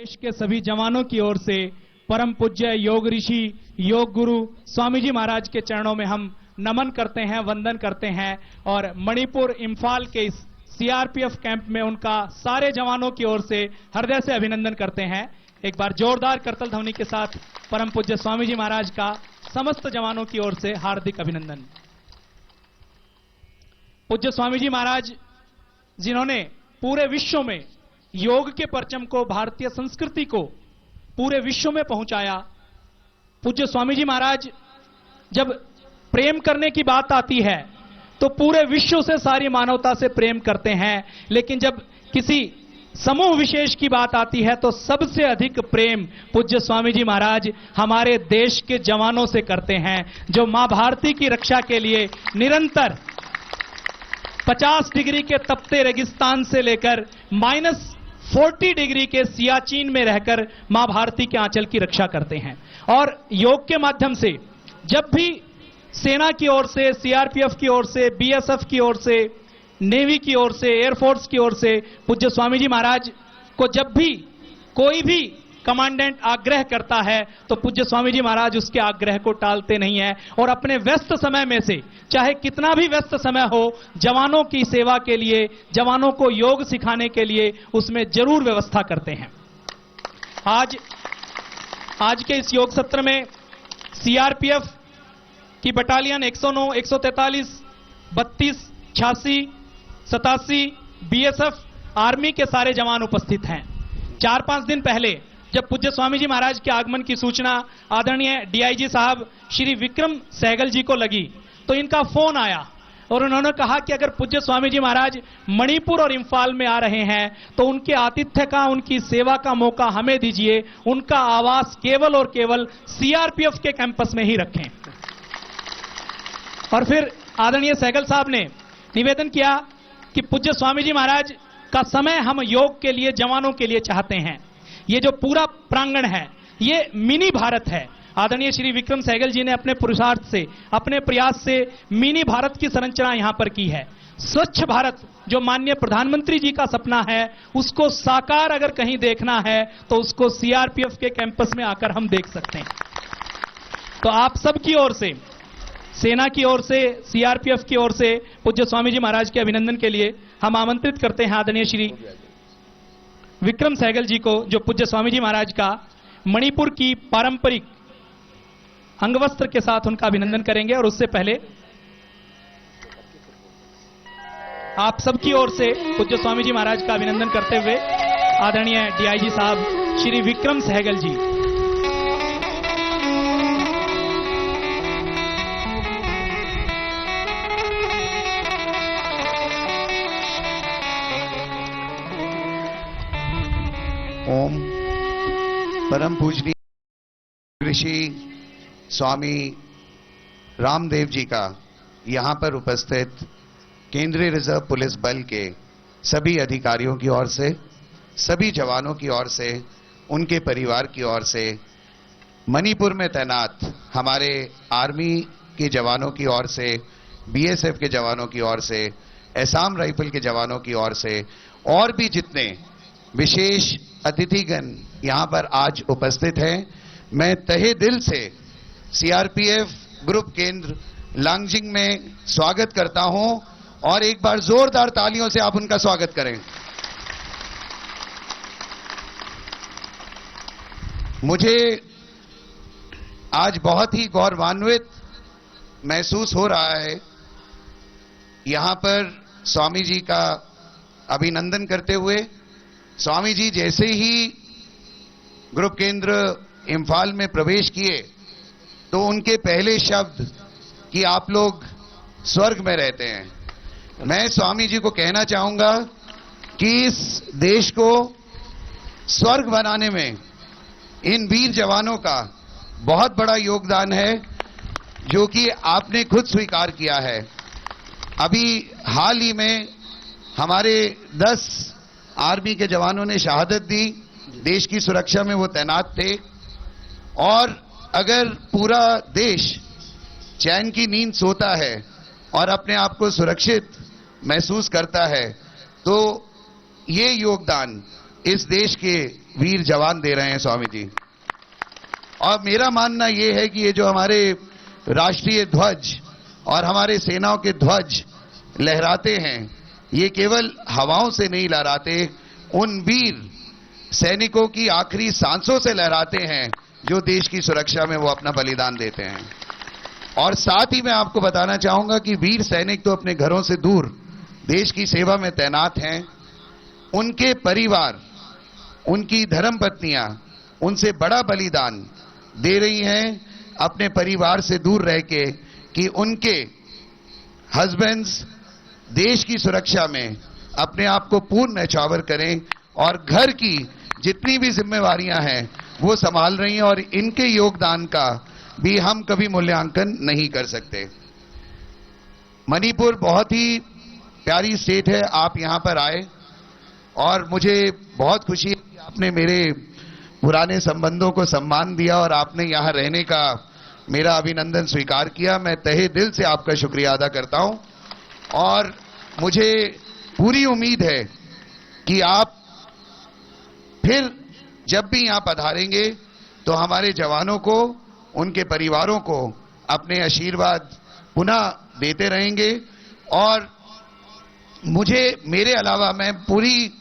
देश के सभी जवानों की ओर से परम पूज्य योग ऋषि योग गुरु स्वामी जी महाराज के चरणों में हम नमन करते हैं, वंदन करते हैं और मणिपुर इंफाल के इस सीआरपीएफ कैंप में उनका सारे जवानों की ओर से हृदय से अभिनंदन करते हैं। एक बार जोरदार करतल ध्वनि के साथ परम पूज्य स्वामी जी महाराज का समस्त जवानों की ओर से हार्दिक अभिनंदन। पूज्य स्वामी जी महाराज जिन्होंने पूरे विश्व में योग के परचम को, भारतीय संस्कृति को पूरे विश्व में पहुंचाया। पूज्य स्वामी जी महाराज जब प्रेम करने की बात आती है तो पूरे विश्व से, सारी मानवता से प्रेम करते हैं, लेकिन जब किसी समूह विशेष की बात आती है तो सबसे अधिक प्रेम पूज्य स्वामी जी महाराज हमारे देश के जवानों से करते हैं, जो मां भारती की रक्षा के लिए निरंतर 50 डिग्री के तपते रेगिस्तान से लेकर -40 डिग्री के सियाचिन में रहकर मां भारती के आंचल की रक्षा करते हैं। और योग के माध्यम से जब भी सेना की ओर से, सीआरपीएफ की ओर से, बीएसएफ की ओर से, नेवी की ओर से, एयरफोर्स की ओर से पूज्य स्वामी जी महाराज को जब भी कोई भी कमांडेंट आग्रह करता है तो पूज्य स्वामी जी महाराज उसके आग्रह को टालते नहीं है और अपने व्यस्त समय में से, चाहे कितना भी व्यस्त समय हो, जवानों की सेवा के लिए, जवानों को योग सिखाने के लिए उसमें जरूर व्यवस्था करते हैं। आज के इस योग सत्र में सीआरपीएफ की बटालियन 109, 143, 32, 86, 87, बीएसएफ, आर्मी के सारे जवान उपस्थित हैं। 4-5 दिन पहले जब पूज्य स्वामी जी महाराज के आगमन की सूचना आदरणीय डीआईजी साहब श्री विक्रम सहगल जी को लगी तो इनका फोन आया और उन्होंने कहा कि अगर पूज्य स्वामी जी महाराज मणिपुर और इंफाल में आ रहे हैं तो उनके आतिथ्य का, उनकी सेवा का मौका हमें दीजिए, उनका आवास केवल और केवल सीआरपीएफ के कैंपस में ही रखें। और फिर आदरणीय सहगल साहब ने निवेदन किया कि पूज्य स्वामी जी महाराज का समय हम योग के लिए, जवानों के लिए चाहते हैं। ये जो पूरा प्रांगण है ये मिनी भारत है। आदरणीय श्री विक्रम सहगल जी ने अपने पुरुषार्थ से, अपने प्रयास से मिनी भारत की संरचना यहां पर की है। स्वच्छ भारत जो माननीय प्रधानमंत्री जी का सपना है उसको साकार अगर कहीं देखना है तो उसको सीआरपीएफ के कैंपस में आकर हम देख सकते हैं। तो आप सबकी ओर से, सेना की ओर से, सीआरपीएफ की ओर से पूज्य स्वामी जी महाराज के अभिनंदन के लिए हम आमंत्रित करते हैं आदरणीय श्री विक्रम सहगल जी को, जो पूज्य स्वामी जी महाराज का मणिपुर की पारंपरिक अंगवस्त्र के साथ उनका अभिनंदन करेंगे। और उससे पहले आप सबकी ओर से पूज्य स्वामी जी महाराज का अभिनंदन करते हुए आदरणीय डीआईजी साहब श्री विक्रम सहगल जी। ओम परम पूजनीय ऋषि स्वामी रामदेव जी का यहां पर उपस्थित केंद्रीय रिजर्व पुलिस बल के सभी अधिकारियों की ओर से, सभी जवानों की ओर से, उनके परिवार की ओर से, मणिपुर में तैनात हमारे आर्मी के जवानों की ओर से, बीएसएफ के जवानों की ओर से, असम राइफल के जवानों की ओर से और भी जितने विशेष अतिथिगण यहां पर आज उपस्थित हैं, मैं तहे दिल से सीआरपीएफ ग्रुप केंद्र लांगजिंग में स्वागत करता हूं और एक बार जोरदार तालियों से आप उनका स्वागत करें। मुझे आज बहुत ही गौरवान्वित महसूस हो रहा है यहां पर स्वामी जी का अभिनंदन करते हुए। स्वामी जी जैसे ही ग्रुप केंद्र इंफाल में प्रवेश किए तो उनके पहले शब्द कि आप लोग स्वर्ग में रहते हैं। मैं स्वामी जी को कहना चाहूंगा कि इस देश को स्वर्ग बनाने में इन वीर जवानों का बहुत बड़ा योगदान है, जो कि आपने खुद स्वीकार किया है। अभी हाल ही में हमारे 10 आर्मी के जवानों ने शहादत दी, देश की सुरक्षा में वो तैनात थे। और अगर पूरा देश चैन की नींद सोता है और अपने आप को सुरक्षित महसूस करता है तो ये योगदान इस देश के वीर जवान दे रहे हैं स्वामी जी। और मेरा मानना यह है कि ये जो हमारे राष्ट्रीय ध्वज और हमारे सेनाओं के ध्वज लहराते हैं, ये केवल हवाओं से नहीं लहराते, उन वीर सैनिकों की आखिरी सांसों से लहराते हैं जो देश की सुरक्षा में वो अपना बलिदान देते हैं। और साथ ही मैं आपको बताना चाहूंगा कि वीर सैनिक तो अपने घरों से दूर देश की सेवा में तैनात हैं, उनके परिवार, उनकी धर्मपत्नियां उनसे बड़ा बलिदान दे रही हैं अपने परिवार से दूर रह के, कि उनके हस्बैंड्स देश की सुरक्षा में अपने आप को पूर्ण न्यौछावर करें और घर की जितनी भी जिम्मेवारियां हैं वो संभाल रही हैं, और इनके योगदान का भी हम कभी मूल्यांकन नहीं कर सकते। मणिपुर बहुत ही प्यारी स्टेट है, आप यहां पर आए और मुझे बहुत खुशी है कि आपने मेरे पुराने संबंधों को सम्मान दिया और आपने यहां रहने का मेरा अभिनंदन स्वीकार किया। मैं तहे दिल से आपका शुक्रिया अदा करता हूं और मुझे पूरी उम्मीद है कि आप फिर जब भी यहां पधारेंगे तो हमारे जवानों को, उनके परिवारों को अपने आशीर्वाद पुनः देते रहेंगे। और मुझे, मेरे अलावा, मैं पूरी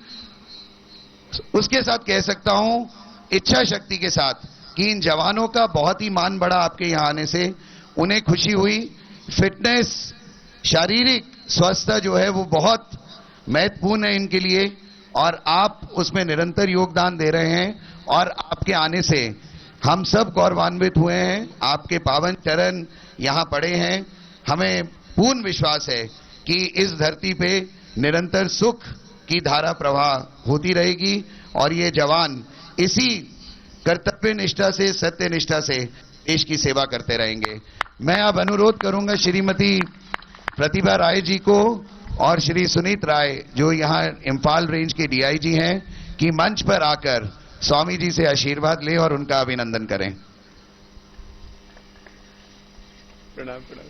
उसके साथ कह सकता हूं, इच्छा शक्ति के साथ, कि इन जवानों का बहुत ही मान बढ़ा आपके यहां आने से। उन्हें खुशी हुई, फिटनेस, शारीरिक स्वस्थता जो है वो बहुत महत्वपूर्ण है इनके लिए, और आप उसमें निरंतर योगदान दे रहे हैं। और आपके आने से हम सब गौरवान्वित हुए हैं, आपके पावन चरण यहां पड़े हैं। हमें पूर्ण विश्वास है कि इस धरती पे निरंतर सुख की धारा प्रवाह होती रहेगी और ये जवान इसी कर्तव्य निष्ठा से, सत्य निष्ठा से देश की सेवा करते रहेंगे। मैं अब अनुरोध करूंगा श्रीमती प्रतिभा राय जी को और श्री सुनीत राय, जो यहां इम्फाल रेंज के डीआईजी हैं, कि मंच पर आकर स्वामी जी से आशीर्वाद लें और उनका अभिनंदन करें। प्रणाम प्रणाम।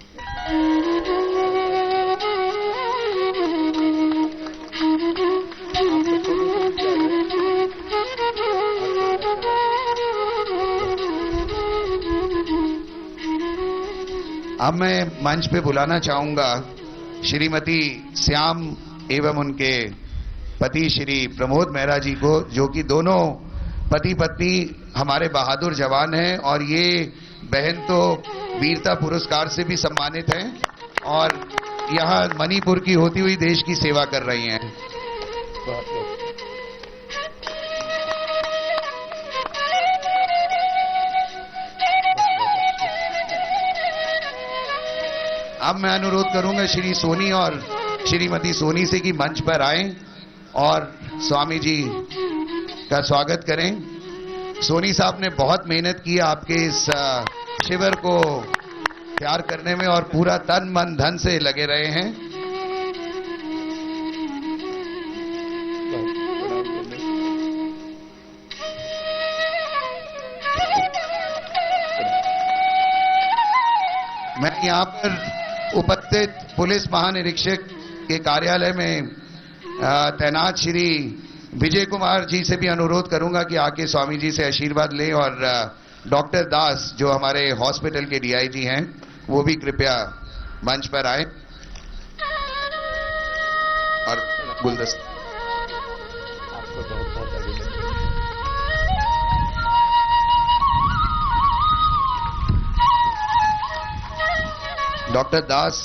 अब मैं मंच पे बुलाना चाहूंगा श्रीमती श्याम एवं उनके पति श्री प्रमोद मेहरा जी को, जो कि दोनों पति पत्नी हमारे बहादुर जवान हैं, और ये बहन तो वीरता पुरस्कार से भी सम्मानित हैं और यहाँ मणिपुर की होती हुई देश की सेवा कर रही हैं। अब मैं अनुरोध करूंगा श्री सोनी और श्रीमती सोनी से कि मंच पर आएं और स्वामी जी का स्वागत करें। सोनी साहब ने बहुत मेहनत की आपके इस शिविर को तैयार करने में और पूरा तन मन धन से लगे रहे हैं। मैं यहाँ पर उपस्थित पुलिस महानिरीक्षक के कार्यालय में तैनात श्री विजय कुमार जी से भी अनुरोध करूंगा कि आके स्वामी जी से आशीर्वाद लें, और डॉक्टर दास जो हमारे हॉस्पिटल के डीआईजी हैं वो भी कृपया मंच पर आए और गुलदस्ता। आपको बहुत बहुत अभिनंदन। डॉक्टर दास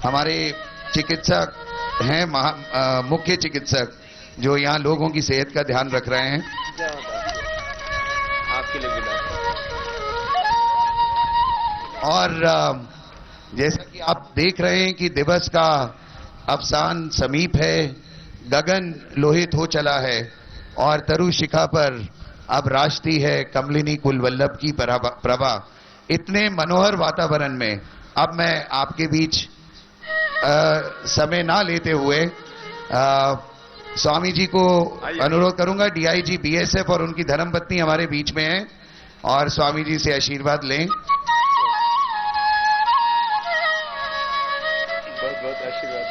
हमारे चिकित्सक हैं, मुख्य चिकित्सक, जो यहाँ लोगों की सेहत का ध्यान रख रहे हैं। आपके लिए भी और जैसा कि आप देख रहे हैं कि दिवस का अवसान समीप है, गगन लोहित हो चला है और तरु शिखा पर अब राष्ट्रीय है कमलिनी कुलवल्लभ की प्रभा। इतने मनोहर वातावरण में अब मैं आपके बीच समय ना लेते हुए स्वामी जी को अनुरोध करूंगा, डीआईजी बीएसएफ और उनकी धर्मपत्नी हमारे बीच में हैं, और स्वामी जी से आशीर्वाद लें। बहुत बहुत आशीर्वाद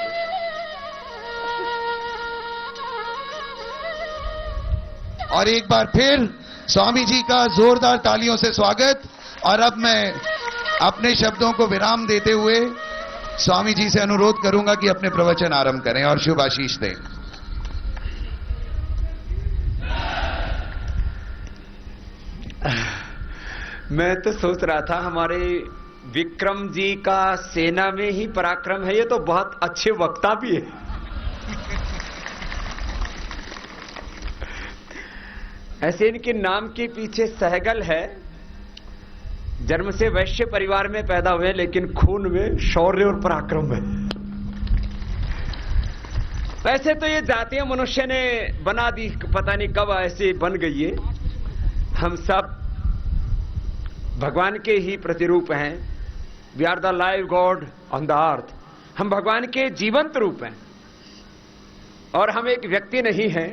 और एक बार फिर स्वामी जी का जोरदार तालियों से स्वागत। और अब मैं अपने शब्दों को विराम देते हुए स्वामी जी से अनुरोध करूंगा कि अपने प्रवचन आरंभ करें और शुभ आशीष दें। मैं तो सोच रहा था हमारे विक्रम जी का सेना में ही पराक्रम है, ये तो बहुत अच्छे वक्ता भी है। ऐसे इनके नाम के पीछे सहगल है। जन्म से वैश्य परिवार में पैदा हुए लेकिन खून में शौर्य और पराक्रम है। वैसे तो ये जातीय मनुष्य ने बना दी, पता नहीं कब ऐसे बन गई है। हम सब भगवान के ही प्रतिरूप हैं। We are the live god on the earth. हम भगवान के जीवंत रूप हैं और हम एक व्यक्ति नहीं हैं।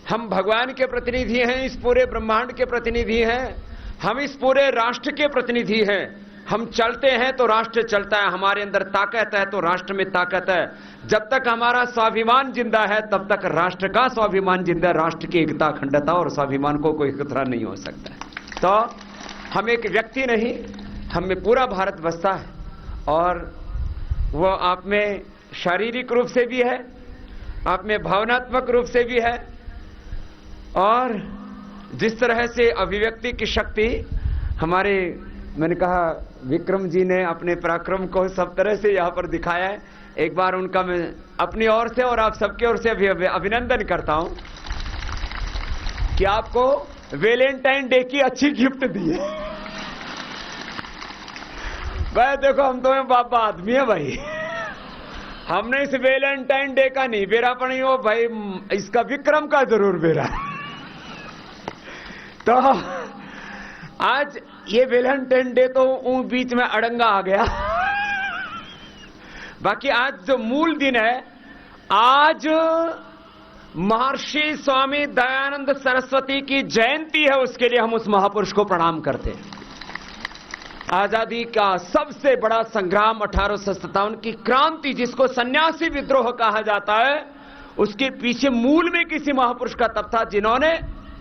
हम भगवान के प्रतिनिधि हैं, इस पूरे ब्रह्मांड के प्रतिनिधि हैं, हम इस पूरे राष्ट्र के प्रतिनिधि हैं। हम चलते हैं तो राष्ट्र चलता है, हमारे अंदर ताकत है तो राष्ट्र में ताकत है। जब तक हमारा स्वाभिमान जिंदा है तब तक राष्ट्र का स्वाभिमान जिंदा है। राष्ट्र की एकता, अखंडता और स्वाभिमान को कोई खतरा नहीं हो सकता। तो हम एक व्यक्ति नहीं, हम में पूरा भारत बसता है और वो आप में शारीरिक रूप से भी है, आप में भावनात्मक रूप से भी है। और जिस तरह से अभिव्यक्ति की शक्ति हमारे, मैंने कहा विक्रम जी ने अपने पराक्रम को सब तरह से यहां पर दिखाया है। एक बार उनका मैं अपनी ओर से और आप सबके ओर से अभिनंदन करता हूं कि आपको वैलेंटाइन डे की अच्छी गिफ्ट दी है। भाई देखो, हम तो बाबा आदमी है भाई। हमने इस वैलेंटाइन डे का नहीं बेरा पड़ी हो भाई, इसका विक्रम का जरूर बेरा। तो आज ये वैलेंटाइन डे तो बीच में अड़ंगा आ गया। बाकी आज जो मूल दिन है, आज महर्षि स्वामी दयानंद सरस्वती की जयंती है। उसके लिए हम उस महापुरुष को प्रणाम करते हैं। आजादी का सबसे बड़ा संग्राम 1857 की क्रांति, जिसको सन्यासी विद्रोह कहा जाता है, उसके पीछे मूल में किसी महापुरुष का तब था जिन्होंने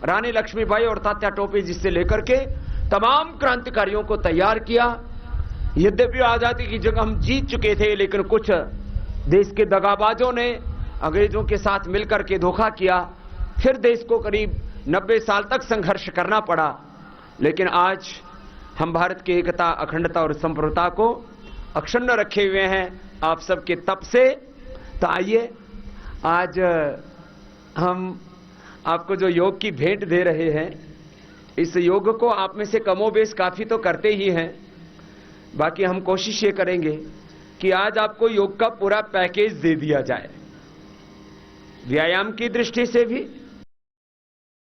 रानी लक्ष्मीबाई और तात्या टोपे जी से लेकर के तमाम क्रांतिकारियों को तैयार किया। यद्यपि आजादी की जंग हम जीत चुके थे, लेकिन कुछ देश के दगाबाजों ने अंग्रेजों के साथ मिलकर के धोखा किया। फिर देश को करीब 90 साल तक संघर्ष करना पड़ा। लेकिन आज हम भारत की एकता, अखंडता और संप्रभुता को अक्षुण्ण रखे हुए हैं आप सबके तप से। तो आइए, आज हम आपको जो योग की भेंट दे रहे हैं, इस योग को आप में से कमोबेश काफी तो करते ही हैं। बाकी हम कोशिश ये करेंगे कि आज आपको योग का पूरा पैकेज दे दिया जाए, व्यायाम की दृष्टि से भी,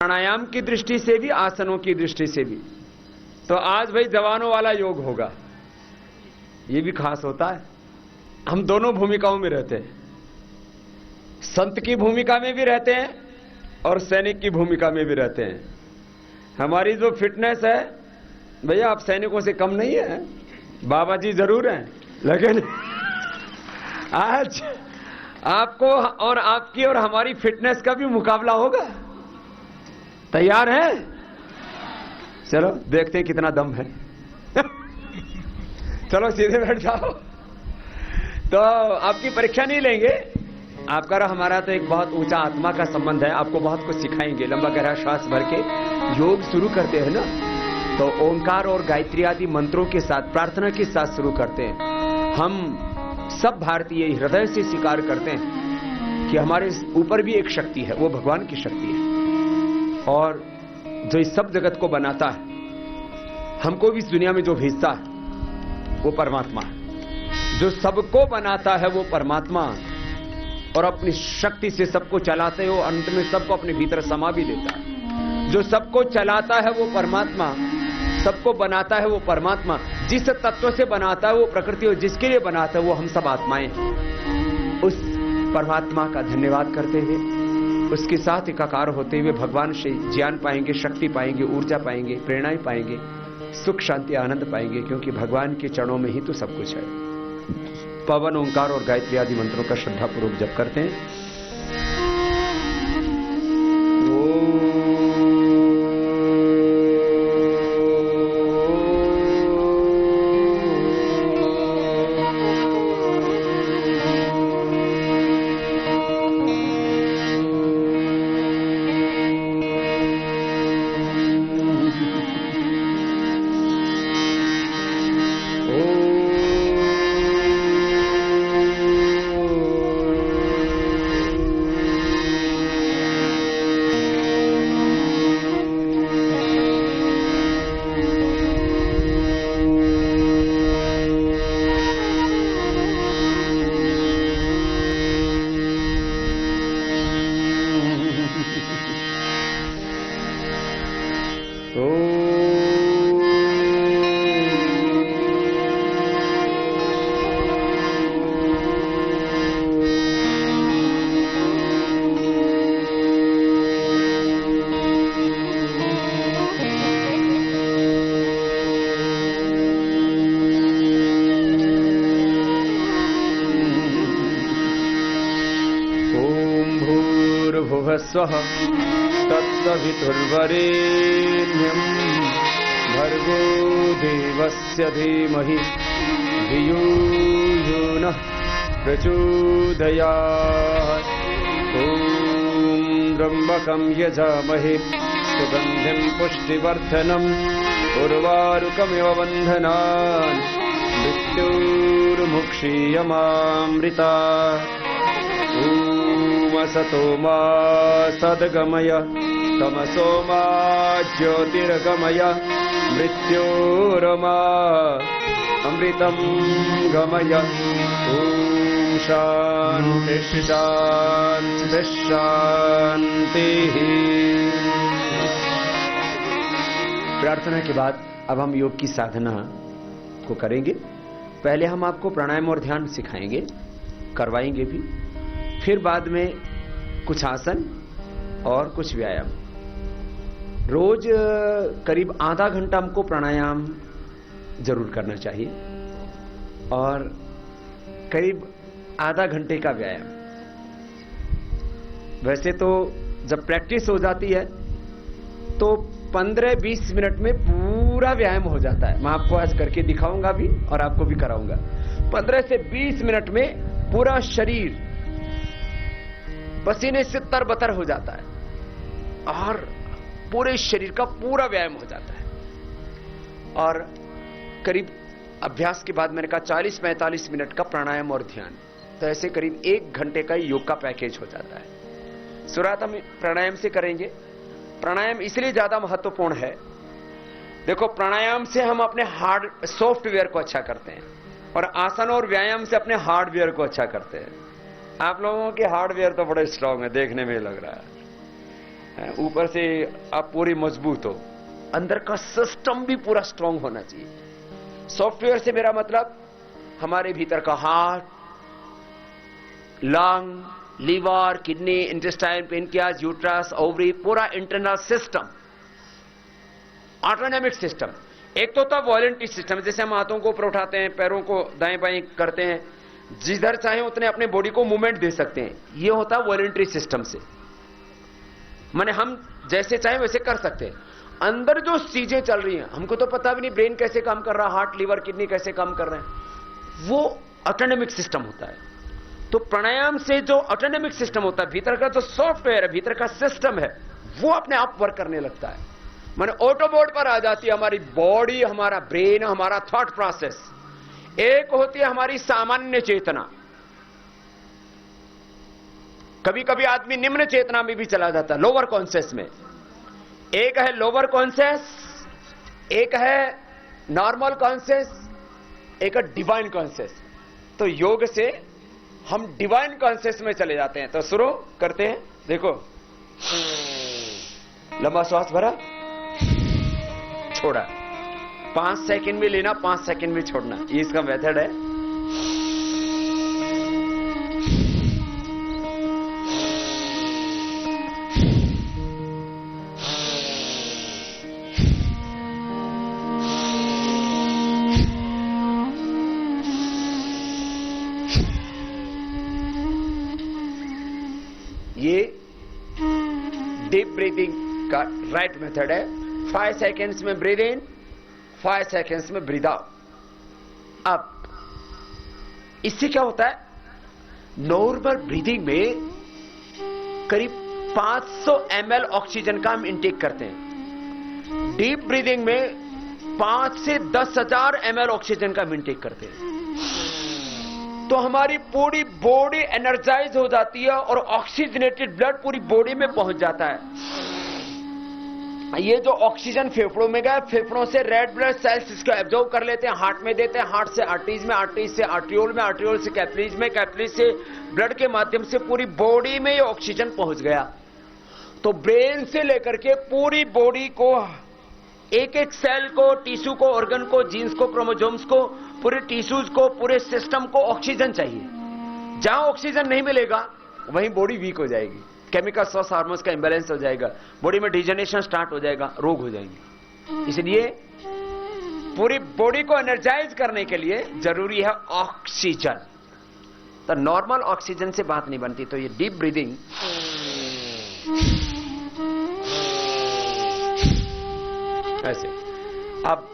प्राणायाम की दृष्टि से भी, आसनों की दृष्टि से भी। तो आज भाई जवानों वाला योग होगा, ये भी खास होता है। हम दोनों भूमिकाओं में रहते हैं, संत की भूमिका में भी रहते हैं और सैनिक की भूमिका में भी रहते हैं। हमारी जो फिटनेस है भैया, आप सैनिकों से कम नहीं है। बाबा जी जरूर हैं, लेकिन आज आपको और आपकी और हमारी फिटनेस का भी मुकाबला होगा। तैयार हैं? चलो देखते हैं कितना दम है। चलो सीधे बैठ जाओ। तो आपकी परीक्षा नहीं लेंगे, आपका और हमारा तो एक बहुत ऊंचा आत्मा का संबंध है। आपको बहुत कुछ सिखाएंगे। लंबा गहरा श्वास भर के योग शुरू करते हैं ना, तो ओंकार और गायत्री आदि मंत्रों के साथ, प्रार्थना के साथ शुरू करते हैं। हम सब भारतीय हृदय से स्वीकार करते हैं कि हमारे ऊपर भी एक शक्ति है, वो भगवान की शक्ति है। और जो इस सब जगत को बनाता है, हमको भी इस दुनिया में जो भेजता है, वो परमात्मा है। जो सबको बनाता है वो परमात्मा, और अपनी शक्ति से सबको चलाते हो, अंत में सबको अपने भीतर समा भी लेता है। जो सबको चलाता है वो परमात्मा, सबको बनाता है वो परमात्मा। जिस तत्व से बनाता है वो प्रकृति, और जिसके लिए बनाता है वो हम सब आत्माएं हैं। उस परमात्मा का धन्यवाद करते हुए, उसके साथ एकाकार होते हुए भगवान से ज्ञान पाएंगे, शक्ति पाएंगे, ऊर्जा पाएंगे, प्रेरणाएं पाएंगे, सुख शांति आनंद पाएंगे, क्योंकि भगवान के चरणों में ही तो सब कुछ है। पवन, ओंकार और गायत्री आदि मंत्रों का श्रद्धापूर्वक जप करते हैं। स्वः तत्सवितुर्वरेण्यं भर्गो देवस्य धीमहि धियो यो नः प्रचोदयात्। ॐ त्र्यम्बकं यजामहे सुगन्धिं पुष्टिवर्धनम् उर्वारुकमिव बन्धनान् मृत्योर्मुक्षीयमामृतात्। ॐ असतो मा सद्गमय तमसो मा ज्योतिर्गमय मृत्योर्मा अमृतं गमय। ॐ शान्ति शान्ति शान्तिः। प्रार्थना के बाद अब हम योग की साधना को करेंगे। पहले हम आपको प्राणायाम और ध्यान सिखाएंगे, करवाएंगे भी, फिर बाद में कुछ आसन और कुछ व्यायाम। रोज करीब आधा घंटा हमको प्राणायाम जरूर करना चाहिए और करीब आधा घंटे का व्यायाम। वैसे तो जब प्रैक्टिस हो जाती है तो 15-20 मिनट में पूरा व्यायाम हो जाता है। मैं आपको आज करके दिखाऊंगा भी और आपको भी कराऊंगा। 15 से 20 मिनट में पूरा शरीर पसीने से तरबतर हो जाता है और पूरे शरीर का पूरा व्यायाम हो जाता है। और करीब अभ्यास के बाद मैंने कहा 40-45 मिनट का प्राणायाम और ध्यान, तो ऐसे करीब 1 घंटे का योग का पैकेज हो जाता है। शुरुआत हम प्राणायाम से करेंगे। प्राणायाम इसलिए ज्यादा महत्वपूर्ण है, देखो प्राणायाम से हम अपने हार्ड सॉफ्टवेयर को अच्छा करते हैं और आसन और व्यायाम से अपने हार्डवेयर को अच्छा करते हैं। आप लोगों के हार्डवेयर तो बड़े स्ट्रांग है, देखने में लग रहा है, ऊपर से आप पूरी मजबूत हो, अंदर का सिस्टम भी पूरा स्ट्रांग होना चाहिए। सॉफ्टवेयर से मेरा मतलब हमारे भीतर का heart, lung, liver, kidney, intestine, pancreas, uterus, ovary, पूरा इंटरनल सिस्टम, ऑटोनॉमिक सिस्टम। एक तो होता वॉलंटरी सिस्टम, जैसे हम हाथों को ऊपर उठाते हैं, पैरों को दाएं बाएं करते हैं, जिधर चाहे उतने अपने बॉडी को मूवमेंट दे सकते हैं। ये होता वॉलंटरी सिस्टम से, माने हम जैसे चाहे वैसे कर सकते हैं। अंदर जो चीजें चल रही हैं हमको तो पता भी नहीं, ब्रेन कैसे काम कर रहा है, हार्ट, लीवर, किडनी कैसे काम कर रहे हैं, वो ऑटोनॉमिक सिस्टम होता है। तो प्राणायाम से जो ऑटोनॉमिक सिस्टम होता है, भीतर का जो सॉफ्टवेयर है, भीतर का सिस्टम है, वो अपने आप वर्क करने लगता है। माने ऑटो मोड पर आ जाती है हमारी बॉडी, हमारा ब्रेन, हमारा थॉट प्रोसेस। एक होती है हमारी सामान्य चेतना, कभी कभी आदमी निम्न चेतना में भी चला जाता है, लोअर कॉन्शियस में। एक है लोअर कॉन्शियस, एक है नॉर्मल कॉन्शियस, एक है डिवाइन कॉन्शियस। तो योग से हम डिवाइन कॉन्शियस में चले जाते हैं। तो शुरू करते हैं, देखो लंबा श्वास भरा, छोड़ा, 5 सेकंड में लेना, 5 सेकंड में छोड़ना, ये इसका मेथड है। ये डीप ब्रीदिंग का राइट मेथड है। 5 सेकेंड्स में ब्रीद इन, 5 सेकेंड्स में ब्रीद आउट। अब इससे क्या होता है, नॉर्मल ब्रीदिंग में करीब 500 ml ऑक्सीजन का हम इंटेक करते हैं। डीप ब्रीदिंग में 5 से 10,000 ml ऑक्सीजन का हम इंटेक करते हैं। तो हमारी पूरी बॉडी एनर्जाइज हो जाती है और ऑक्सीजनेटेड ब्लड पूरी बॉडी में पहुंच जाता है। ये जो ऑक्सीजन फेफड़ों में गया, फेफड़ों से रेड ब्लड सेल्स इसको एब्जॉर्ब कर लेते हैं, हार्ट में देते हैं, हार्ट से आर्टरीज में, आर्टरीज से आर्ट्रियोल में, आर्ट्रियोल से कैपिलरीज में, कैपिलरीज से ब्लड के माध्यम से पूरी बॉडी में ये ऑक्सीजन पहुंच गया। तो ब्रेन से लेकर के पूरी बॉडी को, एक एक सेल को, टिश्यू को, ऑर्गन को, जीन्स को, क्रोमोसोम्स को, पूरे टिश्यूज को, पूरे सिस्टम को ऑक्सीजन चाहिए। जहां ऑक्सीजन नहीं मिलेगा वहीं बॉडी वीक हो जाएगी, केमिकल सोर्स हार्मोन्स का इंबैलेंस हो जाएगा, बॉडी में डिजेनरेशन स्टार्ट हो जाएगा, रोग हो जाएंगे। इसलिए पूरी बॉडी को एनर्जाइज करने के लिए जरूरी है ऑक्सीजन। तो नॉर्मल ऑक्सीजन से बात नहीं बनती। तो ये डीप ब्रीदिंग ऐसे। अब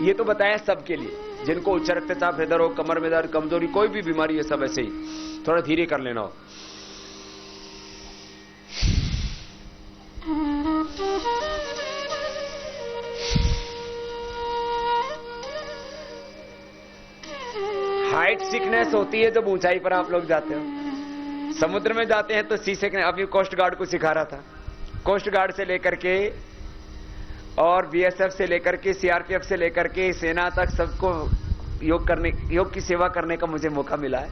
ये तो बताया सबके लिए, जिनको उच्च रक्तचाप, हृदय रोग, कमर में दर्द, कमजोरी, कोई भी बीमारी है, सब ऐसे ही थोड़ा धीरे कर लेना हो। हाइट सिकनेस होती है जब ऊंचाई पर आप लोग जाते हो। समुद्र में जाते हैं तो सी सिकनेस, अभी कोस्ट गार्ड को सिखा रहा था, कोस्ट गार्ड से लेकर के और बीएसएफ से लेकर के सीआरपीएफ से लेकर के सेना तक सबको योग की सेवा करने का मुझे मौका मिला है।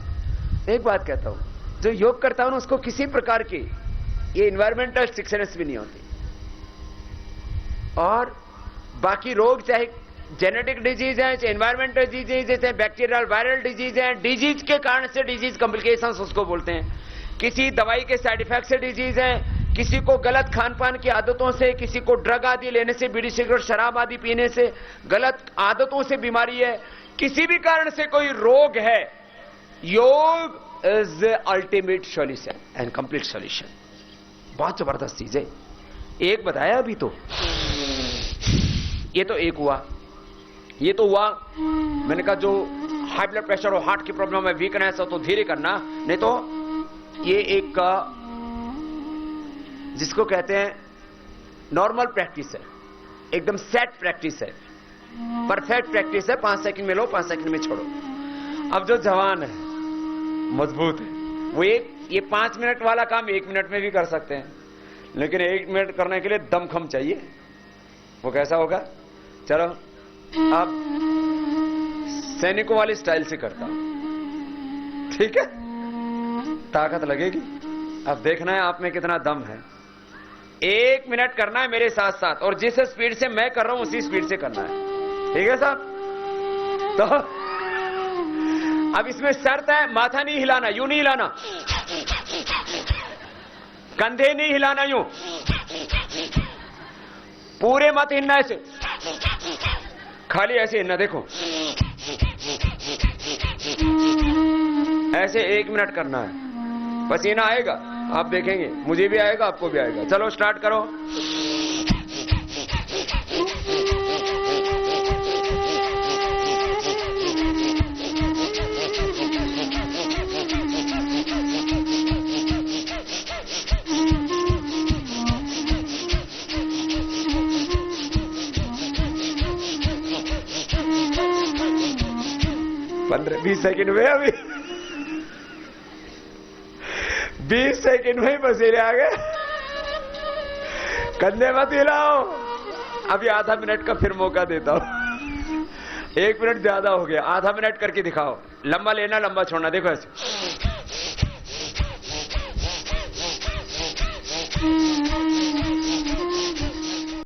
एक बात कहता हूं, जो योग करता हूं ना, उसको किसी प्रकार की ये इन्वायरमेंटल सिकनेस भी नहीं होती, और बाकी रोग चाहे जेनेटिक डिजीज है, चाहे एनवायरमेंटल डिजीज है, चाहे बैक्टीरियल वायरल डिजीज है, डिजीज के कारण से डिजीज कॉम्प्लिकेशंस उसको बोलते हैं। किसी दवाई के साइड इफेक्ट से डिजीज है, किसी को गलत खान पान की आदतों से, किसी को ड्रग आदि लेने से, बीड़ी सिगरेट शराब आदि पीने से, गलत आदतों से बीमारी है, किसी भी कारण से कोई रोग है, योग is the ultimate solution and complete solution. बहुत जबरदस्त चीज है। एक बताया अभी तो, ये तो एक हुआ, ये तो हुआ। मैंने कहा जो हाई ब्लड प्रेशर हो, हार्ट की प्रॉब्लम है, वीकनेस हो तो धीरे करना, नहीं तो ये एक जिसको कहते हैं नॉर्मल प्रैक्टिस है, एकदम सेट प्रैक्टिस है, परफेक्ट प्रैक्टिस है। 5 सेकंड में लो, 5 सेकंड में छोड़ो। अब जो जवान है, मजबूत है, वो ये 5 मिनट वाला काम 1 मिनट में भी कर सकते हैं, लेकिन 1 मिनट करने के लिए दमखम चाहिए। वो कैसा होगा? चलो अब सैनिकों वाली स्टाइल से करता हूं, ठीक है? ताकत लगेगी। अब देखना है आप में कितना दम है। 1 मिनट करना है मेरे साथ साथ, और जिस स्पीड से मैं कर रहा हूं उसी स्पीड से करना है, ठीक है साहब? तो अब इसमें शर्त है, माथा नहीं हिलाना, यूं नहीं हिलाना, कंधे नहीं हिलाना, यूं पूरे मत हिलना, ऐसे खाली ऐसे हिलना। देखो ऐसे 1 मिनट करना है। पसीना आएगा, आप देखेंगे, मुझे भी आएगा, आपको भी आएगा। चलो स्टार्ट करो। पंद्रह 20 सेकंड हुए अभी, 20 सेकंड में ही पसीने आ गए। कंधे मत हिलाओ। अभी आधा मिनट का फिर मौका देता हूं। 1 मिनट ज्यादा हो गया, आधा मिनट करके दिखाओ। लंबा लेना, लंबा छोड़ना। देखो ऐसे